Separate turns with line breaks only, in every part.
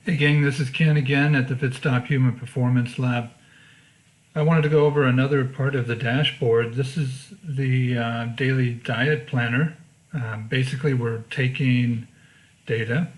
Hey gang, this is Ken again at the FitStop Human Performance Lab. I wanted to go over another part of the dashboard. This is the daily diet planner. Basically, we're taking data,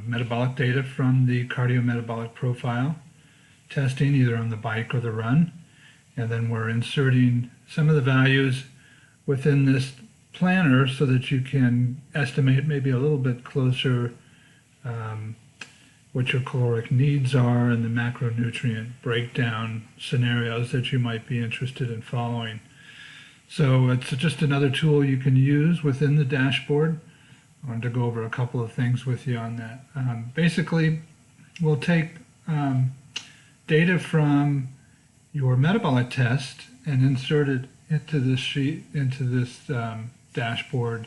metabolic data from the cardiometabolic profile, testing either on the bike or the run, and then we're inserting some of the values within this planner so that you can estimate maybe a little bit closer um, what your caloric needs are and the macronutrient breakdown scenarios that you might be interested in following. So it's just another tool you can use within the dashboard. I wanted to go over a couple of things with you on that. Basically, we'll take data from your metabolic test and insert it into this sheet, into this dashboard,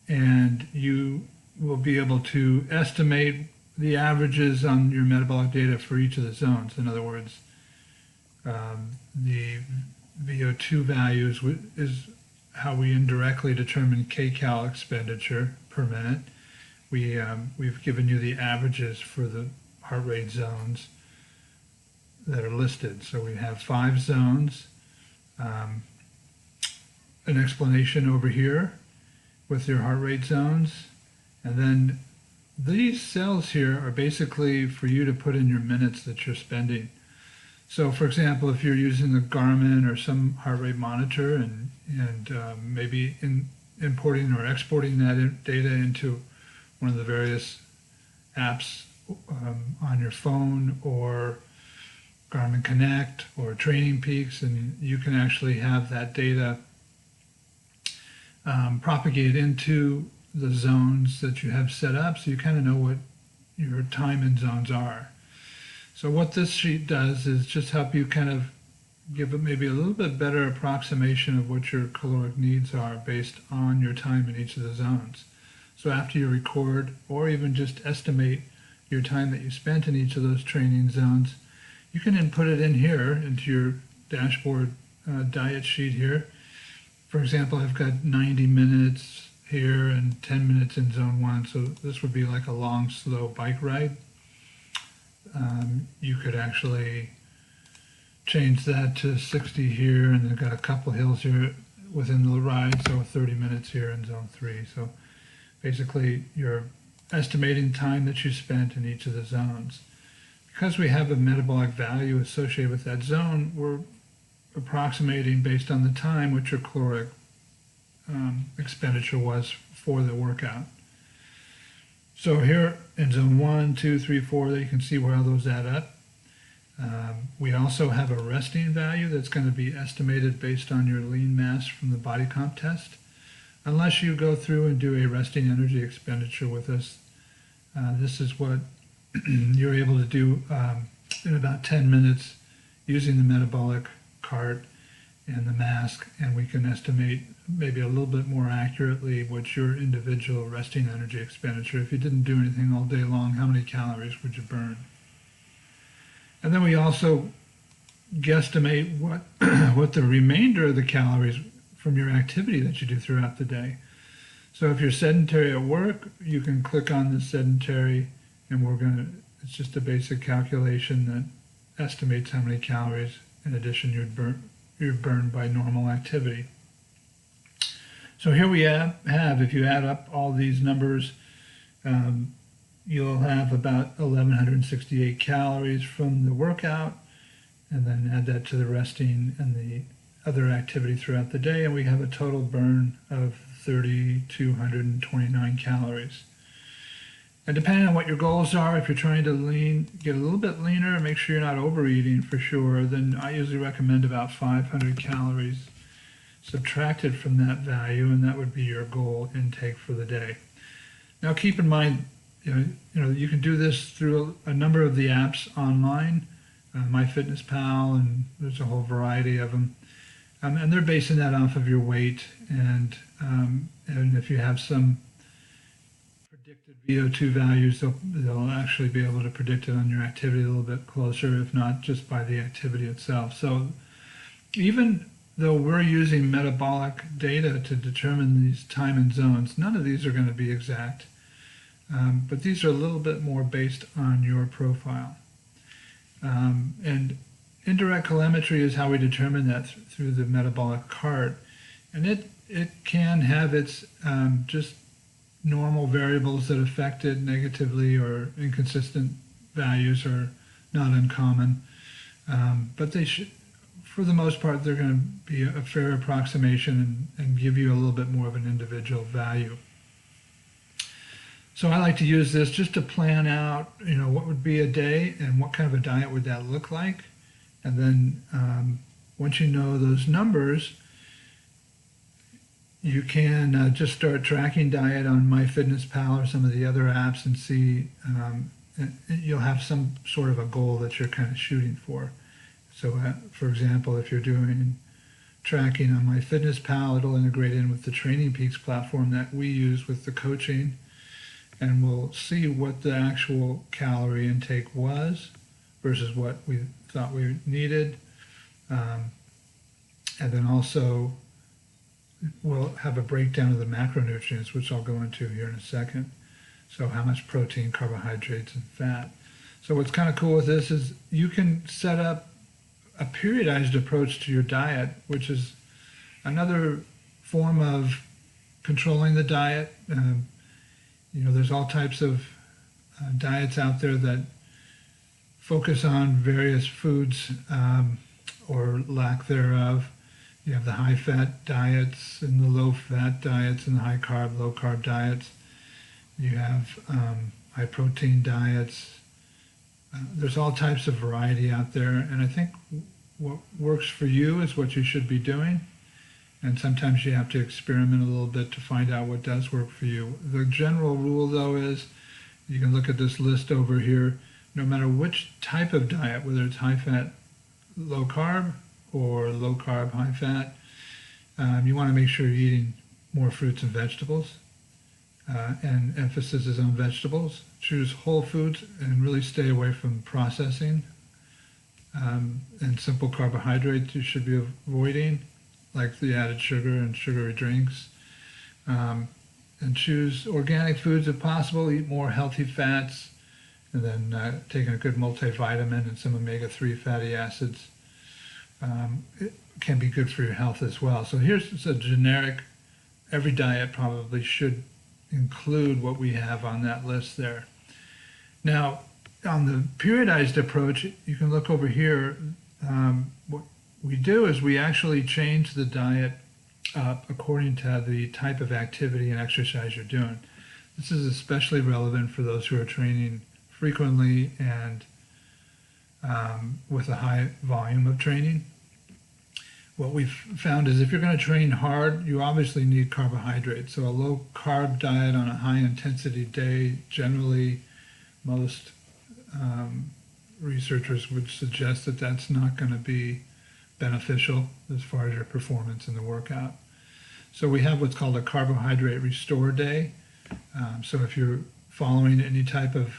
and you will be able to estimate the averages on your metabolic data for each of the zones. In other words, the VO2 values is how we indirectly determine kcal expenditure per minute. We've given you the averages for the heart rate zones that are listed. So we have 5 zones, an explanation over here with your heart rate zones, and then these cells here are basically for you to put in your minutes that you're spending. So for example, if you're using the Garmin or some heart rate monitor and maybe importing or exporting that data into one of the various apps on your phone or Garmin Connect or Training Peaks, and you can actually have that data propagate into the zones that you have set up, so you kind of know what your time in zones are. So what this sheet does is just help you kind of give it maybe a little bit better approximation of what your caloric needs are based on your time in each of the zones. So after you record or even just estimate your time that you spent in each of those training zones, you can input it in here into your dashboard diet sheet here. For example, I've got 90 minutes here and 10 minutes in zone 1, so this would be like a long, slow bike ride. You could actually change that to 60 here, and they've got a couple hills here within the ride, so 30 minutes here in zone 3. So basically, you're estimating time that you spent in each of the zones. Because we have a metabolic value associated with that zone, we're approximating based on the time what your caloric expenditure was for the workout. So here in zone 1, 2, 3, 4, you can see where all those add up. We also have a resting value that's going to be estimated based on your lean mass from the body comp test. Unless you go through and do a resting energy expenditure with us, this is what you're able to do in about 10 minutes using the metabolic cart and the mask, and we can estimate maybe a little bit more accurately what your individual resting energy expenditure. If you didn't do anything all day long, how many calories would you burn? And then we also guesstimate what what the remainder of the calories from your activity that you do throughout the day. So if you're sedentary at work, you can click on the sedentary, and it's just a basic calculation that estimates how many calories in addition you'd burn by normal activity. So here we have, if you add up all these numbers, you'll have about 1,168 calories from the workout, and then add that to the resting and the other activity throughout the day, and we have a total burn of 3,229 calories. And depending on what your goals are, if you're trying to get a little bit leaner, make sure you're not overeating for sure, then I usually recommend about 500 calories subtracted from that value, and that would be your goal intake for the day. Now keep in mind, you can do this through a number of the apps online, MyFitnessPal, and there's a whole variety of them. And they're basing that off of your weight, and if you have some predicted VO2 values, they'll actually be able to predict it on your activity a little bit closer, if not just by the activity itself. So even though we're using metabolic data to determine these time and zones, none of these are going to be exact. But these are a little bit more based on your profile. And indirect telemetry is how we determine that through the metabolic cart. And it can have its just normal variables that affect it negatively, or inconsistent values are not uncommon. But they should, for the most part, they're going to be a fair approximation and give you a little bit more of an individual value. So I like to use this just to plan out, what would be a day and what kind of a diet would that look like. And then once you know those numbers, you can just start tracking diet on MyFitnessPal or some of the other apps and see, you'll have some sort of a goal that you're kind of shooting for. So for example, if you're doing tracking on MyFitnessPal, it'll integrate in with the Training Peaks platform that we use with the coaching, and we'll see what the actual calorie intake was versus what we thought we needed. And then also we'll have a breakdown of the macronutrients, which I'll go into here in a second. So how much protein, carbohydrates, and fat. So what's kind of cool with this is you can set up a periodized approach to your diet, which is another form of controlling the diet. There's all types of diets out there that focus on various foods or lack thereof. You have the high-fat diets and the low-fat diets and the high-carb, low-carb diets. You have high-protein diets. There's all types of variety out there, and I think what works for you is what you should be doing. And sometimes you have to experiment a little bit to find out what does work for you. The general rule, though, is you can look at this list over here. No matter which type of diet, whether it's high-fat, low-carb, or low-carb, high-fat, you want to make sure you're eating more fruits and vegetables. And emphasis is on vegetables. Choose whole foods and really stay away from processing. And simple carbohydrates you should be avoiding, like the added sugar and sugary drinks. And choose organic foods if possible. Eat more healthy fats, and then taking a good multivitamin and some omega-3 fatty acids. It can be good for your health as well. So here's a generic, every diet probably should include what we have on that list there. Now, on the periodized approach, you can look over here. What we do is we actually change the diet up according to the type of activity and exercise you're doing. This is especially relevant for those who are training frequently and with a high volume of training. What we've found is if you're going to train hard, you obviously need carbohydrates. So a low carb diet on a high intensity day, generally most researchers would suggest that that's not going to be beneficial as far as your performance in the workout. So we have what's called a carbohydrate restore day. So if you're following any type of,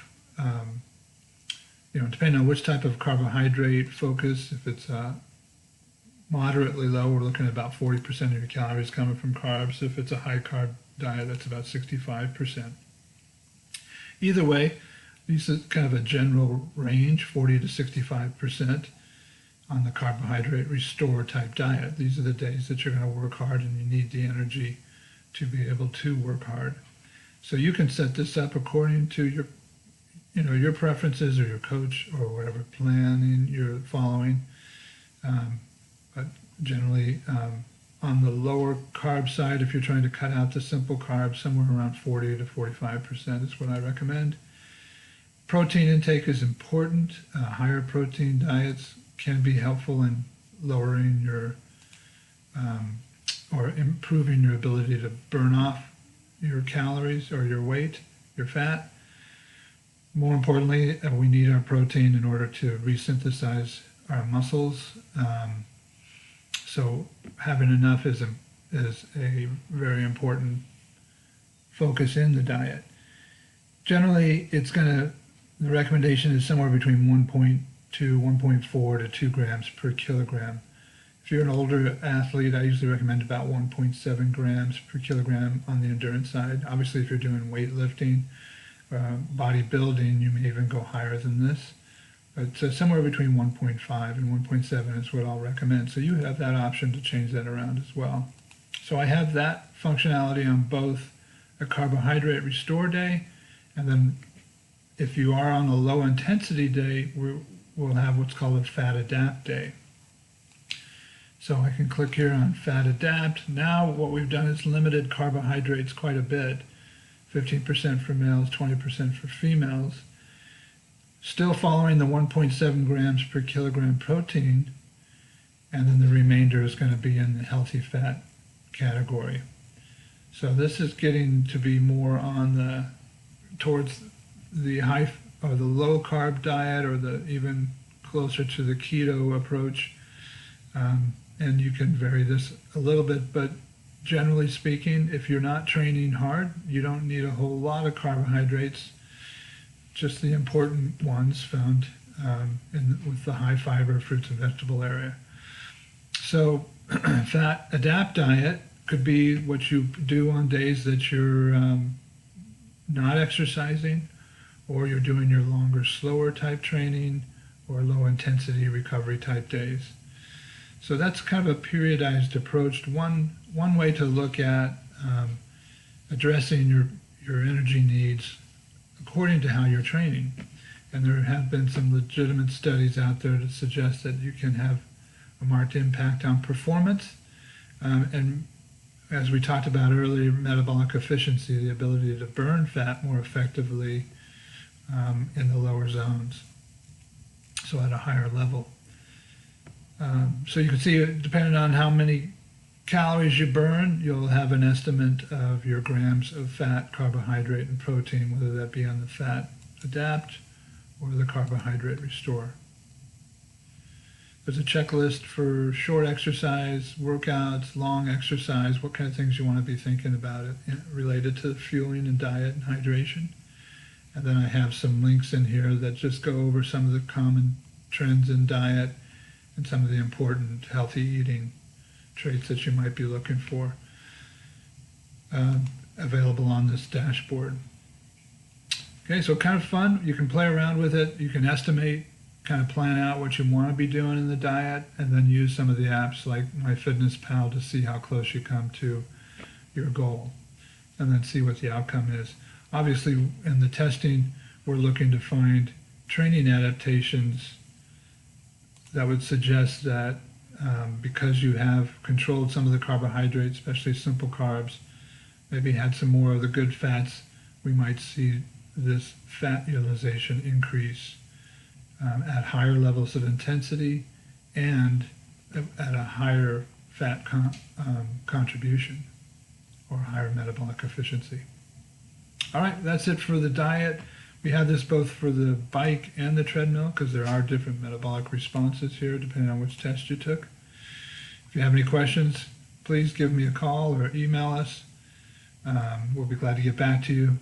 depending on which type of carbohydrate focus, if it's moderately low, we're looking at about 40% of your calories coming from carbs. If it's a high carb diet, that's about 65%. Either way, this is kind of a general range, 40 to 65% on the carbohydrate restore type diet. These are the days that you're going to work hard and you need the energy to be able to work hard. So you can set this up according to your preferences or your coach or whatever planning you're following. But generally, on the lower carb side, if you're trying to cut out the simple carbs, somewhere around 40 to 45% is what I recommend. Protein intake is important. Higher protein diets can be helpful in lowering your or improving your ability to burn off your calories or your weight, your fat. More importantly, we need our protein in order to resynthesize our muscles. So having enough is a very important focus in the diet. Generally, the recommendation is somewhere between 1.2, 1.4 to 2 grams per kilogram. If you're an older athlete, I usually recommend about 1.7 grams per kilogram on the endurance side. Obviously, if you're doing weightlifting, bodybuilding, you may even go higher than this. But somewhere between 1.5 and 1.7 is what I'll recommend. So you have that option to change that around as well. So I have that functionality on both a carbohydrate restore day, and then if you are on a low intensity day, we'll have what's called a fat adapt day. So I can click here on fat adapt. Now what we've done is limited carbohydrates quite a bit. 15% for males, 20% for females. Still following the 1.7 grams per kilogram protein, and then the remainder is going to be in the healthy fat category. So this is getting to be more on the towards the high or the low carb diet, or the even closer to the keto approach. And you can vary this a little bit, but generally speaking, if you're not training hard, you don't need a whole lot of carbohydrates, just the important ones found with the high fiber fruits and vegetable area. So fat adapt diet could be what you do on days that you're not exercising, or you're doing your longer, slower type training, or low intensity recovery type days. So that's kind of a periodized approach. One way to look at addressing your energy needs according to how you're training. And there have been some legitimate studies out there that suggest that you can have a marked impact on performance. And as we talked about earlier, metabolic efficiency, the ability to burn fat more effectively in the lower zones, so at a higher level. So you can see, depending on how many calories you burn, you'll have an estimate of your grams of fat, carbohydrate, and protein, whether that be on the fat adapt or the carbohydrate restore. There's a checklist for short exercise, workouts, long exercise, what kind of things you want to be thinking about it related to fueling and diet and hydration. And then I have some links in here that just go over some of the common trends in diet and some of the important healthy eating traits that you might be looking for, available on this dashboard. Okay, so kind of fun. You can play around with it. You can estimate, kind of plan out what you want to be doing in the diet, and then use some of the apps like MyFitnessPal to see how close you come to your goal, and then see what the outcome is. Obviously, in the testing, we're looking to find training adaptations that would suggest that because you have controlled some of the carbohydrates, especially simple carbs, maybe had some more of the good fats, we might see this fat utilization increase at higher levels of intensity and at a higher fat contribution, or higher metabolic efficiency. All right, that's it for the diet. We have this both for the bike and the treadmill, because there are different metabolic responses here depending on which test you took. If you have any questions, please give me a call or email us. We'll be glad to get back to you.